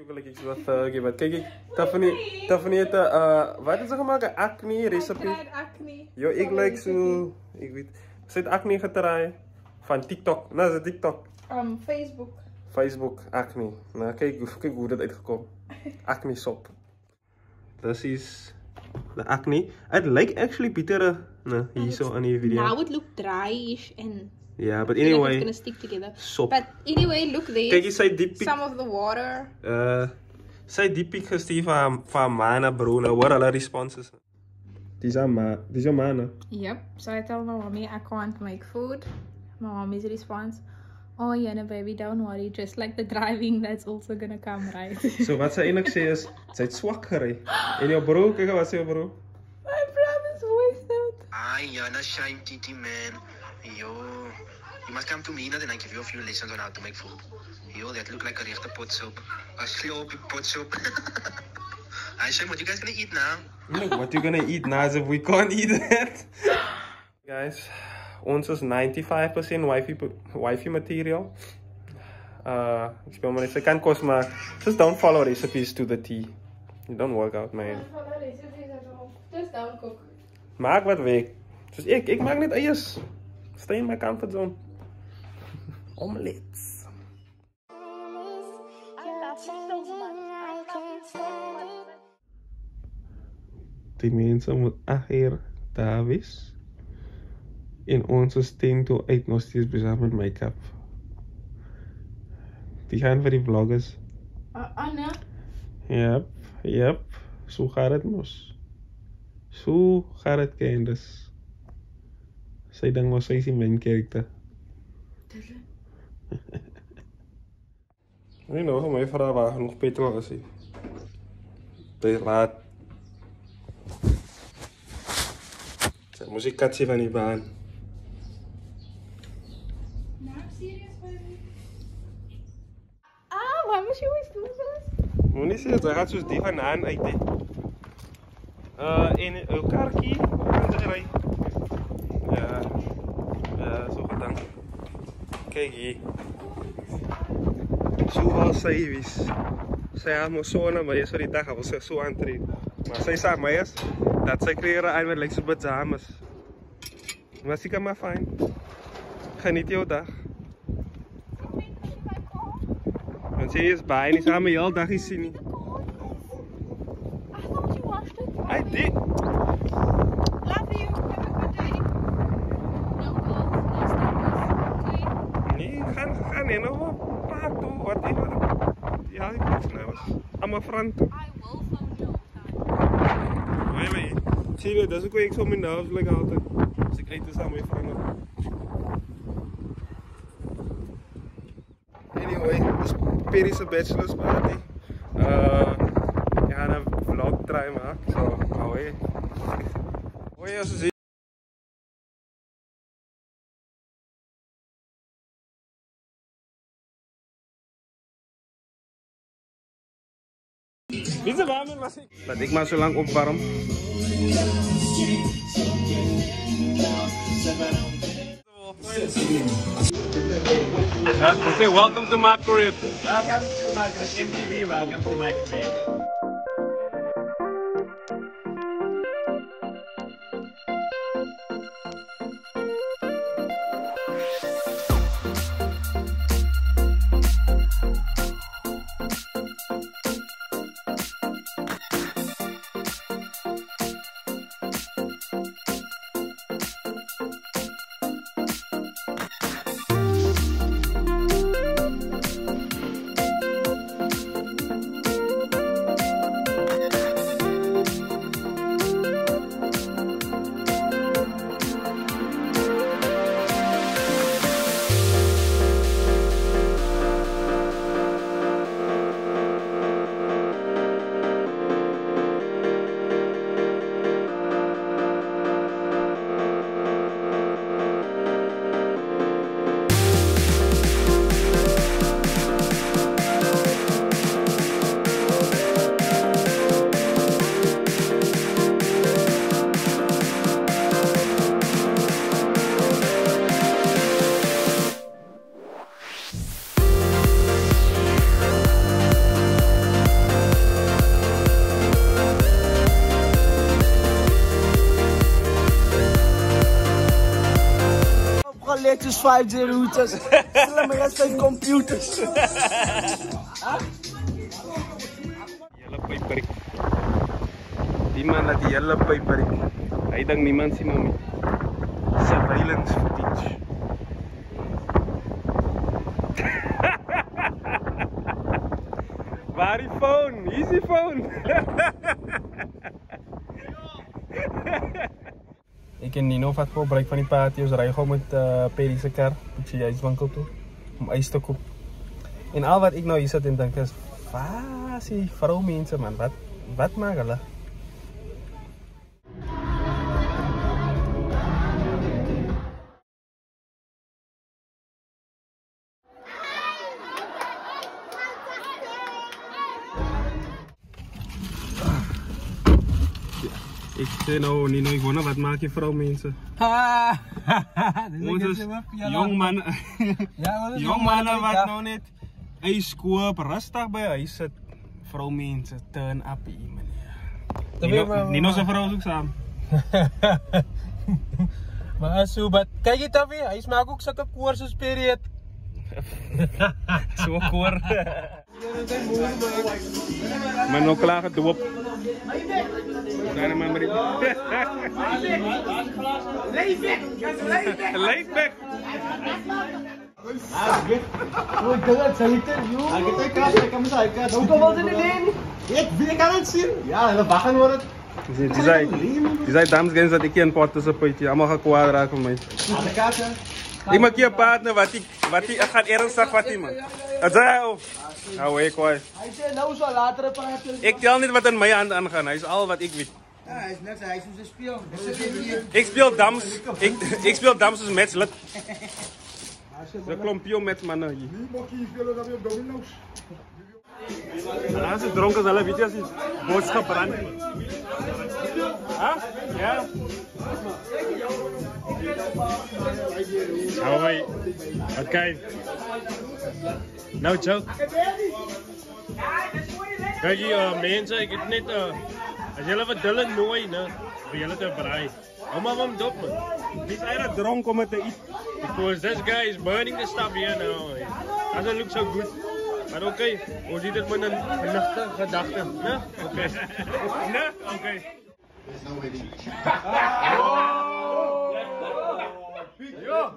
Kijk eens wat geven. Kijk, Tiffany heeft wat is er gemaakt? Acne recipe. Acne. Yo, ik like zo, ik weet. Ze heeft acne gedraaid van TikTok. Nou, ze TikTok. Facebook. Facebook, acne. Nou, kijk hoe dat uitgekomen. Acne sop. Dat is de acne. Het lijkt actually beter hier zo aan die video. Now it look dryish and yeah, but anyway, it's gonna stick together. Sop. But anyway, look there. Kijk eens, zij diep Some of the water. zij diep ik gestuurd van Mana bro. Nou, wat alle responses. Die zijn Mana. Yep. So I tell my mommy I can't make food. My mommy's response, oh yeah, no baby, don't worry. Just like the driving, that's also gonna come right. So wat ze eigenlijk zei is, zij is zwak gereden. En jouw bro, kijk wat zei jouw bro? My brother's voice note. Ay, Yana, shine, Titi, man. Yo, you must come to me, and then I give you a few lessons on how to make food. Yo, that look like a rechte pot soap. A sloppy pot soap. I say, what you guys gonna eat now? Look, what you gonna eat now if we can't eat that? Guys, ons is 95% wifey material. Ik speel maar eens, ik kan kost maar. Just don't follow recipes to the T. You don't work out, man. Don't follow recipes at all. Just don't cook. Maak wat weet. Dus ik maak niet eiers. Stay in my comfort zone. Omelets. Die mensen moet 8 uur daar wees. En onze steen toe uit nog steeds bezig met make-up. Die gaan voor die vloggers. Anna? Yep. Zo gaat het mos. Zo gaat het kinders. Zij denkt maar, zij is die main character. Nee, nog mijn vrouw waar genoeg petrol is. Het is laat. Zeg, moest ik katje van die baan. No, serious, baby. Ah, why must you always do this? Moet niet zeggen, ze gaat zoals die van aan uit. In elkaar kie, kan ze rijden. Ja, zo gedaan. Kijk hier. Zoals zij is. Zij had me zo naar mij, sorry, dag was ze zo aan het rijden. Maar zij zei mij eens dat zij kleren aan met lekker pyjamas. Maar zie ik maar fijn. Geniet jouw dag. Want ze is bij en is aan mij al dag is zien. I thought you washed it. I did. Love you. Have a good day. No calls, no status. Okay. Nee, ga nee, nou praat toe, whatever. Ja, ik weet het was. I'm a friend. I will phone you. Nee. Zie je, dat is ook hoe ik zo mijn nerves leg altijd. Dus ik eet dus aan mijn vrienden. Anyway, dus Perry's bachelor's party. Ik ga een vlog try maken, zo, hoi. Hoi, als je ziet. Wie is er warm? Laat ik maar zo lang opwarm. Say welcome to my career. Welcome to my MTV. Welcome to my career. letjes, 5G routers. Slimme rest 5 computers. Yellow paper. Die man laat die yellow paper. Hy dink niemand sien hom nie. Surveillance footage. Waar die phone? Hier is die phone. Ek en Nino vat gebruik van die patio's, ry gou met Perry se kar, bietjie yswinkel toe om ys te koop. En al wat ek nou hier sit en dink is, waar is die vroumense man? Wat maak hulle? Ik zei nou, Nino, ik wonder wat maak je vrouwmensen? Ons is jong mannen. Jong mannen wat nou net ijs koop, rustig bij huis zit. Vrouwmensen, turn up hier meneer. Nino zijn vrouw ook samen. Maar zo, kijk je dat weer? Hij maakt ook zulke koorsen period. Zo koor. Maar nou klagen doop. Daar maar maar. Leef weg! Leef weg! Oh, dat is het. Ik kan het kan zeggen. Hoe kan dat in de lijn? Ik kan het zien. Ja, dat wachten worden. Die zei dames en dat ik hier een pot tussen potje. Allemaal gaan kwaad raken van mij. Ik maak hier een partner wat ik gaat ernstig wat die man. Dat zei hij ook. Nou, ik hoor. Hij zei nou zo later praten. Ik tel niet wat aan mij aangaan. Hij is al wat ik weet. Ja, hij is net, hij is een speel. Ik speel dams. Ik speel dams als matchlid. De klompje met mannen hier. En als ze dronken zijn, weet je als die boodschap brandt. Huh? Ja. Hoi. Oké. Nou, Joe. Kijk hier, mensen, ik het net. Als jullie wat dullen nooit, ne? Voor jullie te braai. Hou maar van dop, man. Wie is eigenlijk dronken om het te eten? Because this guy is burning the stuff here now. Doesn't look so good. But okay, hoe ziet het met een gedachte? Ne? Oké. Ne? Oké. Yo!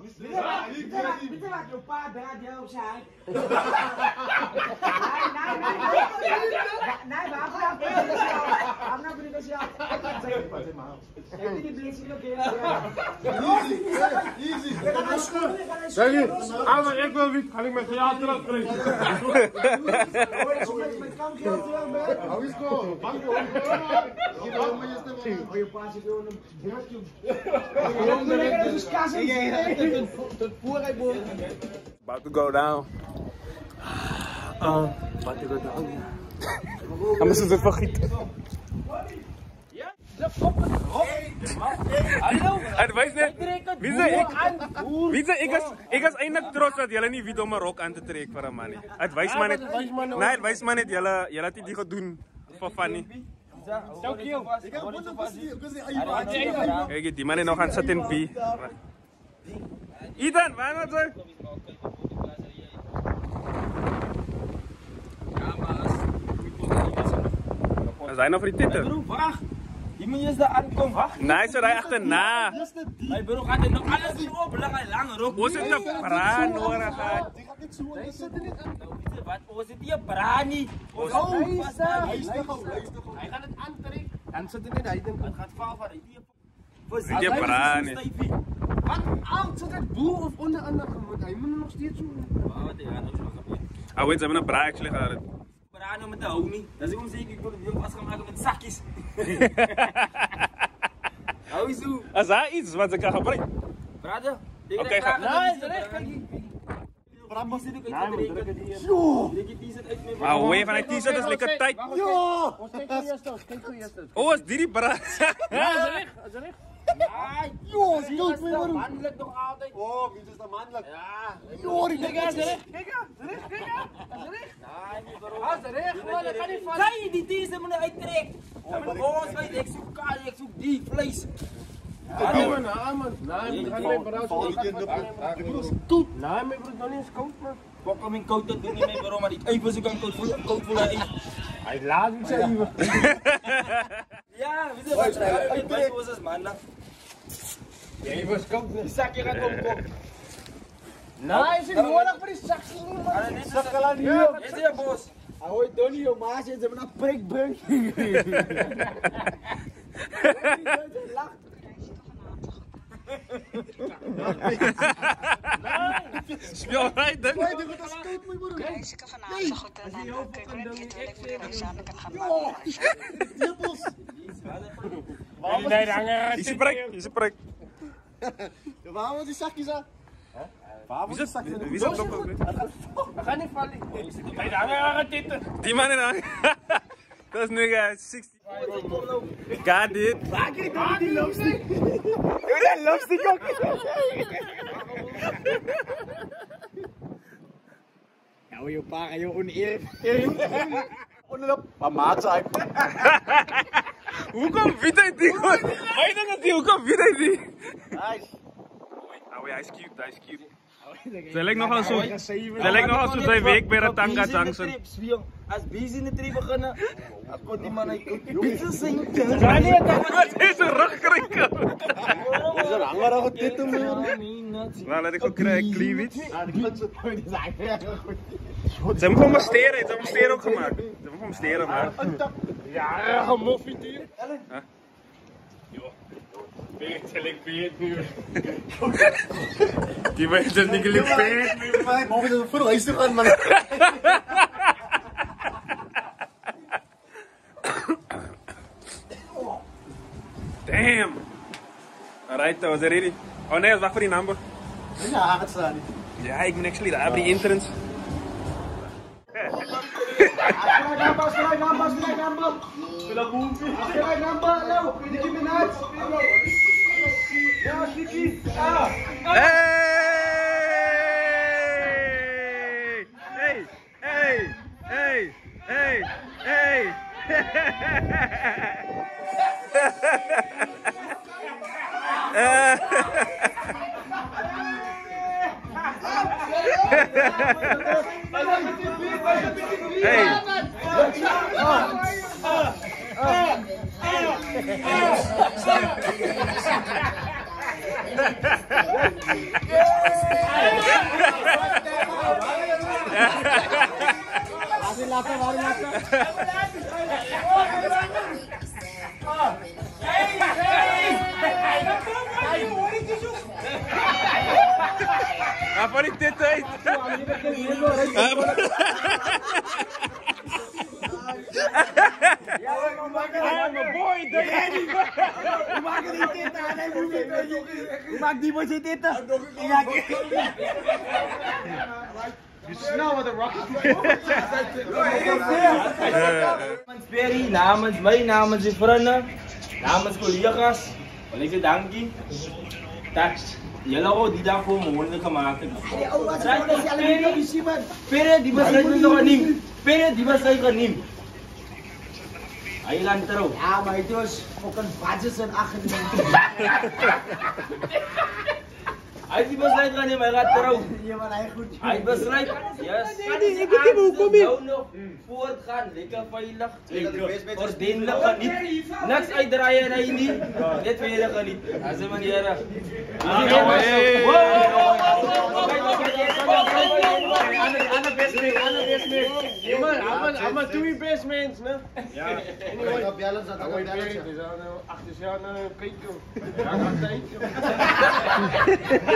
Bitte laat je pa draait jou opzij. Nee, waarvoor? I'm not going to go easy. Zeg je, maar ik wil niet, ga ik met jou terugkrijgen. Hou eens gewoon, bank hoor. Je pa zit door About to go down. About to go down. Anders is het vergieten. Advies net. Wie zei ik was eindelijk trots dat jullie niet weet om een rok aan te trekken voor een man. Advies maar net. Nee, advies maar net. Jullie had die gedaan voor Fanny. Kijk, die man is nog aan het zitten in B. Ethan, waar was hij? Is hij nog voor die titel? Wacht! Je moet eerst daar aankomen, wacht! Nee, ze rijden achterna. Mijn broer gaat er nog alles op, lange rok. Hoe zit de braan hoor? Die gaat niet zo, hij zit er niet aan. Wat? Hoe zit die braan niet? Hij gaat het aantrekken. En zit er niet, hij denkt, het gaat fout van die braan niet. Wat oud, zit het boer of onder andere? Hij moet nog steeds zo. Ah, weet ze hebben een braak slecht gehad. Braan met de homie. Dat is onzeker, ik wil het vast gaan maken met zakjes. Hou zo. Is daar iets wat ze kan gebruiken? Brada. Oké, ga. Nee, is recht. Brad zit ook uit de reken. Yo! Ah, hoe van die t-shirt is lekker tijd. Yo! Oh, is die braan? Ja, is recht. Ja, joh, dood me waarom? Mannelijk nog altijd. Oh, wie is dat mannelijk? Ja. Joh, die kijk eens, recht. Kijk eens, recht. Nee, recht. Gewoon, dat kan niet vallen. Zij die deze moet uittrekt. Oh, ik zoek kaal, ik zoek die vlees. Nee man, nee, gaan mijn bro. Nee, mijn bro, dan is koud man. Pak hem in koud, dat doe niet mee bro, maar niet even zo kan koud voelen. Hij laat hem zeggen. Ja, wie is het? Wij was het maandag. Jij was koud. Die zakje gaat opkomen. Nee, is het nodig voor die zakje man. Die zakje laat niet op. Is het bos? Hoi Donnie, joh, maas, ze hebben een prikbreuk. Speel right dan. Reisje vanavond zo goed en dan kijk ik natuurlijk weer reis aan. Ik kan gaan maken. Nee, dan hangen. Is een prik. Waar was die zakjes aan? Waar was die zakjes aan? Wie is dat ook? We gaan niet vallen. Nee, dan hangen dit. Die man in aan. Dat is nu 60. Got it. Die loopstick. Doe dat loopstick ook. Nou, joh, para, joh, oneer. Onderop. Maar maat zijn. Hoe komt Vita in die? Weet je dat die? Hoe komt Vita in die? Nice. Nou, hij is cute. Zij lijkt nogal zo. Zij lijkt nogal zo zijn week bij Ratanga Junction. Als bees in de tree beginnen, dan komt die man uit pizza zijn. Wat is een rugkrinkel? Is er hanger aan dit te doen? Nou, laat ik ook krijgen, Kliewits. Ze hebben gewoon masteren, ze hebben masteren ook gemaakt. Ze hebben gewoon masteren gemaakt. Ja, gemoffie hier. Die weet het niet geliefd. Maar we zijn voor huis te gaan, man. Damn. Alright, was it ready? Oh nee, wacht voor die number. Ja, het staat niet. Ja, ik ben actually daar bij die entrance. Hey! Apa ni teta itu? Maak die boy zitten. You smell what the rock is. Namens Perry, namens my, namens die vrienden, namens collega's, wil ik je danken dat jullie ook die dag voor me mogelijk gemaakt hebben. Perry, die besluit nog niet. Perry, die besluit nog niet. Hij gaat terug. Ja, maar het was ook een badges en achter. Hij die besluit nog niet, maar hij gaat terug. Ja, maar hij goed. Hij besluit, yes. Ik weet niet hoe kom je. Nou nog voortgaan, lekker veilig. Ordelijk geniet. Niks uitdraaien en hij niet. Dit weer geniet. Als een manier. I'm a two best man, no? Ja. Ik ga bellen, dat ik bellen. Achter jaar naar een kijken. Ja, altijd.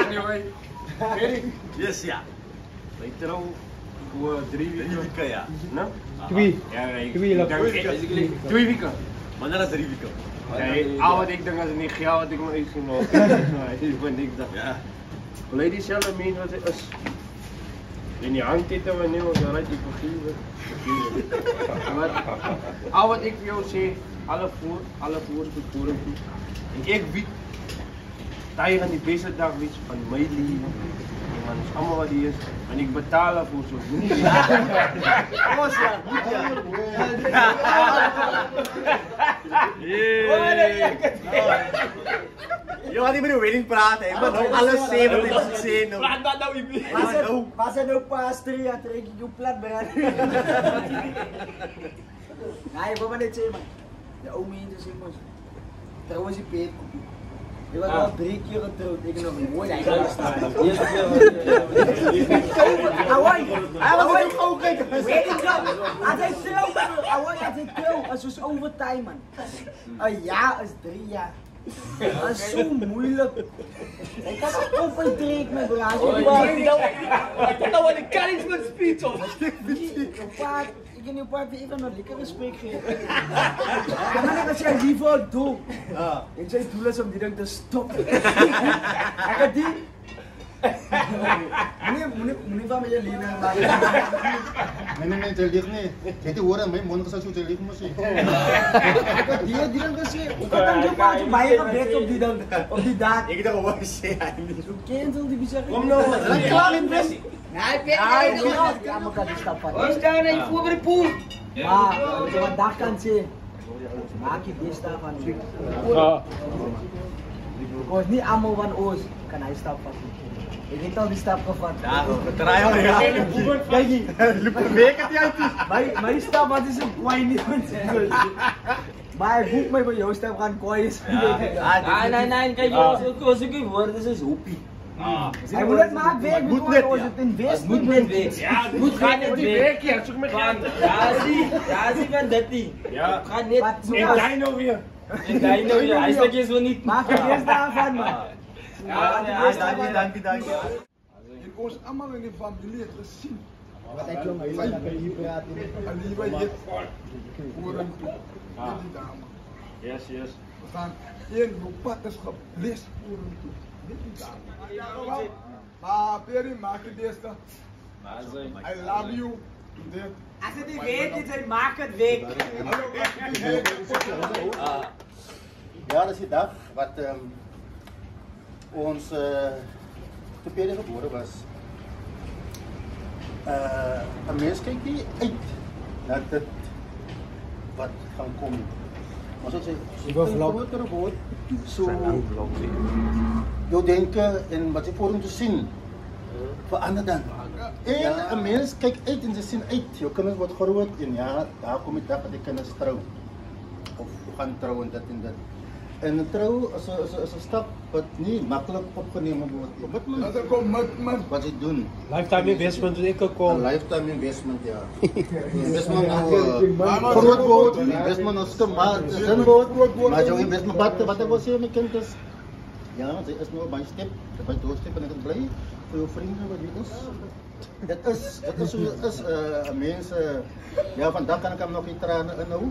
Anyway. Yes, ja. Ik trouw voor 3 weken. Ja. No? 2. Ja, nee. 2 weken. Maar dat is 3 weken. Nee, wat ik denk als het niet geld wat ik maar iets genoeg. Ik ben niks dat. Ja. Lady zelf meen wat het is. En je hangt dit en we nemen dan rijdt die vergieven. Maar al wat ik voor jou zeg, alle voers bekoren toe. En ik weet dat je aan die beste dag weet van mijn leven. Man, is allemaal wat die is. En ik betaal ervoor zo. Jy gaan nie met die wedding praat hè, maar nou alles sê wat jy moet sê nou. Praat wat nou ibi. Was er nou pastry ja trek jy jou plat brand. Nee, wat net sê man. Die ou mense sê mos. Trouwens die peet. Jy was al 3 keer getrouwd, ek nog mooi hy staan. Eerste keer. Awai, hy was ook gou kyk. Weet jy wat? As hy trou, awai, as hy trou, as ons overtime man. 'n jaar is 3 jaar. Dat is zo moeilijk. Ik kan het op een trek met braas. Ik heb nou wel een charisma speech of. Ik in uw paard even een lekker gesprek geven. En als jij die voor doet, en zijn doel is om die ding te stoppen. Ik heb die. Meneer van mij leren maar. Nee, jy lieg nie. Jy het hoor aan my mond gesê so jy lieg mos nie. Die ding gesê, hoe kan jy maar baie gebed op die ding op die daad. Ek het al hoor sê hy nie. Hoe cancel die bizar. Kom nou, klaar in bes. Nee, ja, maar kan die stap van. Ons staan hier voor by die pool. Maar wat dag kan sê. Maak jy die stap van. Ons nie almal van ons kan hy stap van. Ik heb al die stap gevat. Ja, draai al ja. Kijk hier. Loop 'n week het jy uit. My stap wat is 'n kwai nie. Maar hy boek my by jou stap gaan kwai is. Nee, kijk ons ek woorde is hoopie. Hy moet dit maak werk moet net ons dit invest. Moet net werk. Ja, moet gaan net werk. Ja, soek my geld. Ja, sien van dit nie. Ja, gaan net. En jy nou weer. Hy sê jy is wel nie. Maak jy daarvan man. Ja, dankie. En ons allemaal in die familie het gezien. Wat ek jou my hier praat nie. En die by hier vorentoe. Met die dame. Yes. We gaan een pad is gebles vorentoe. Met die dame. Maar Perry, maak je deze. I love you. As dit weet jy sy maak dit weg. Ja, dis die dag wat ons te Perry gebore was. 'n mens kyk nie uit na dit wat gaan kom. Ons sê groter word so jou denke en wat jy voor hom te sien verander dan. En 'n mens kyk uit en jy sien uit, jou kinders word groot en ja, daar kom die dag dat die kinders trou of gaan trou en dit en dit. En 'n trou is 'n stap wat nie maklik opgeneem word. Dat is 'n commitment. Wat jy doen. Lifetime investment wat ek kom. 'n Lifetime investment ja. Investment nou groot word, investment nou stemma, sin word. Maar jou investment wat ek wil sê my kind is ja, sy is nou by step, by doorstep en ek is bly vir jou vriende wat hier is. Dit is so is 'n mens ja, vandag kan ek hom nog nie trane inhou.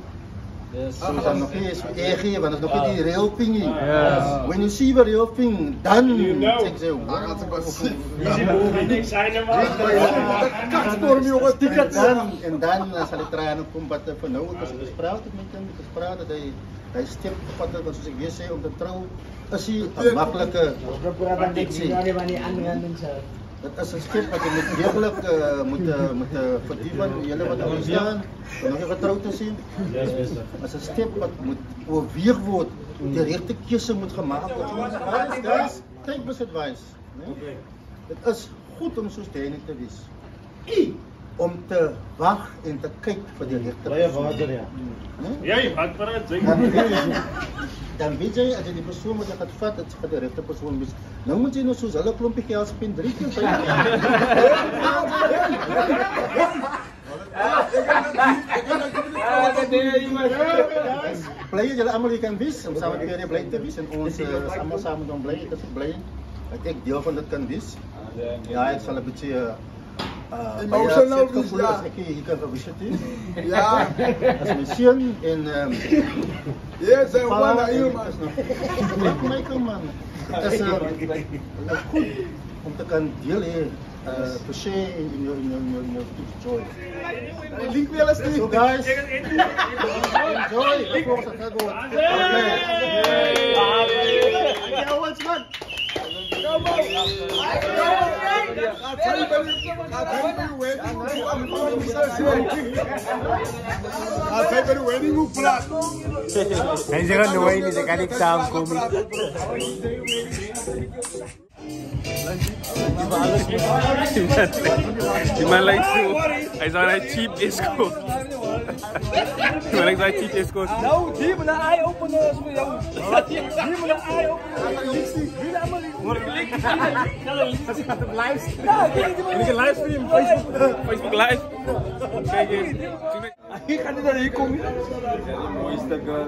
Yes. So dan nog nie is EG, want is nog nie die real thing nie. Yes. When you see the real thing, dan ek sê, Dan se basief. Niks zijn maar. Katstorm jongen, tickets. En dan sal die trane kom wat vir nou as ek gespreek het met hom, gespreek dat hy step gevat het wat soos ek weer sê om te trou is hy 'n maklike dit is 'n stap wat jy moet deeglik moet verdiep julle wat daar staan en nog getroud te sien. As 'n stap wat moet oorweeg word, die regte keuse moet gemaak word. Guys, take this advice, né? Dit is goed om soos Danny te wees. Om te wag en te kyk vir die regte persoon. Jy, wat praat jy? Dan weet jy as jy die persoon wat jy gaan vat, dit gaan die regte persoon wees. Nou moet jy nou soos hulle klompie geld spend 3 keer by. Bly julle almal kan wees, om saam met Perry bly te wees en ons almal saam met hom bly. Ek is bly dat ek deel van dit kan wees. Ja, ek sal 'n bietjie emotional wees, ja. Ek hier kan gevisit het. Ja. As my seun en Yes, hy wou na jou man. My kom man. Dit is goed om te kan deel hê to share in your joy. Link weer eens nie. So guys, enjoy. Ek hoor dat gaan goed. Okay. Ja, what's man? Hij zegt aan de way niet, dan kan ik samenkomen. Die man lijkt zo. Hij zou naar cheap disco. Die man lijkt zo cheap disco. Nou, die moet een eye openers voor jou. Die moet een eye openers. Een livestream. Facebook live. Kijk eens. Ik ga niet naar hier komen. Mooiste girl.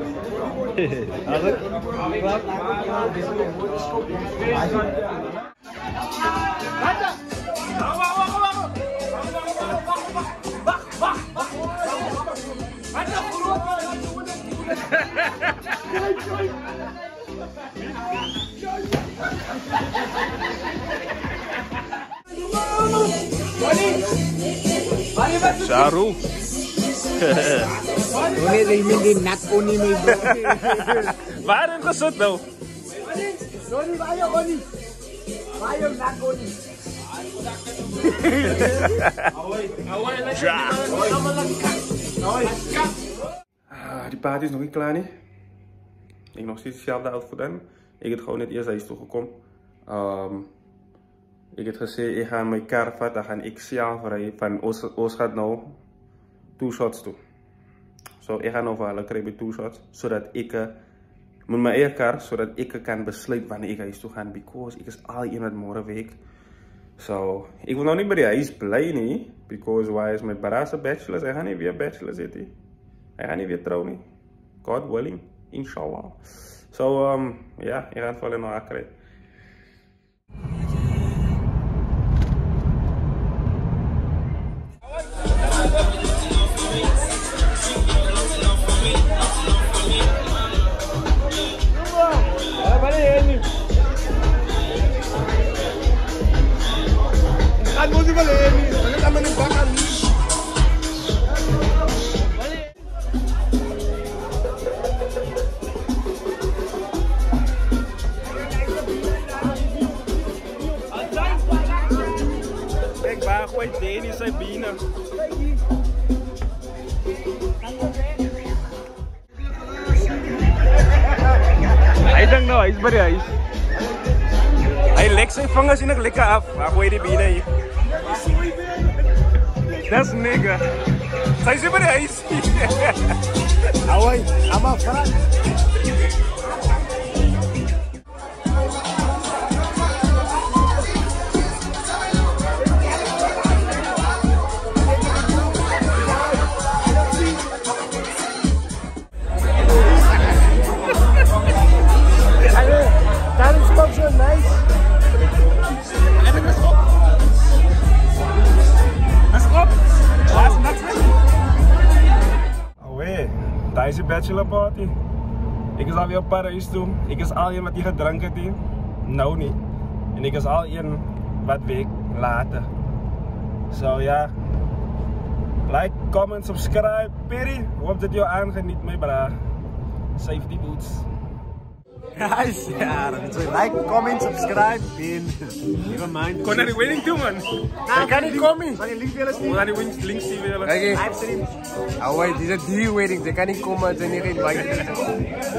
Sharu. Wanneer je met die nak onie mee bro. Waar heb je gezet nou? Ronnie, waar je onie? Waar je nak onie? Die party is nog niet klaar niet. Ik heb nog steeds hetzelfde outfit aan. Ik heb gewoon net eerst huis toegekomen. Ik heb gezegd, ik ga mijn kar vatten, dan ga ik zelf rijden. Van Oost gaat nou 2 shots toe. Zo, ik ga nou vallen, krijg ik 2 shots. Zodat ik, met mijn eigen kar, zodat ik kan besluiten wanneer ik huis toe ga. Because ik is al iemand morgen week. So, ik wil nog niet bij die huis blij niet. Because waar is mijn barase bachelors? Hij gaat niet weer bachelor zitten. Hij gaat niet weer trouwen. God willing, inshallah. So, ja, ik ga het vallen nog krijgen. Danny zijn binnen. Hij denkt nou, hij is bij de huis. Hij lekt zijn vingers in het lekker af. Maar gooi die binnen hier. Dat is nigga. Hij is bij de huis. Hoi, allemaal vraag. Deze bachelor party. Ik is alweer op Parijs toe. Ik is al een wat die gedronken heeft. Nou niet. En ik is al een wat week later. So ja. Like, comment, subscribe. Perry, hoop dat je aangeniet mee bra. Safety boots. Guys, ja, dat is like, comment, subscribe en never mind. Kom naar de wedding toe man. Ik kan niet komen. Van je links willen zien. Kom naar de links zien willen. Livestream. Oh wait, die zijn die weddings. Ik kan niet komen en niet invite.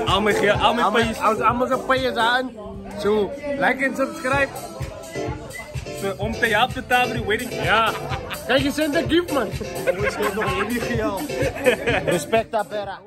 Al mijn pay's. Als allemaal zijn pay's aan. Zo, like en subscribe. So, om te helpen te tafel die wedding. Ja. Kijk, je zendt een gift man. Respect, Apera.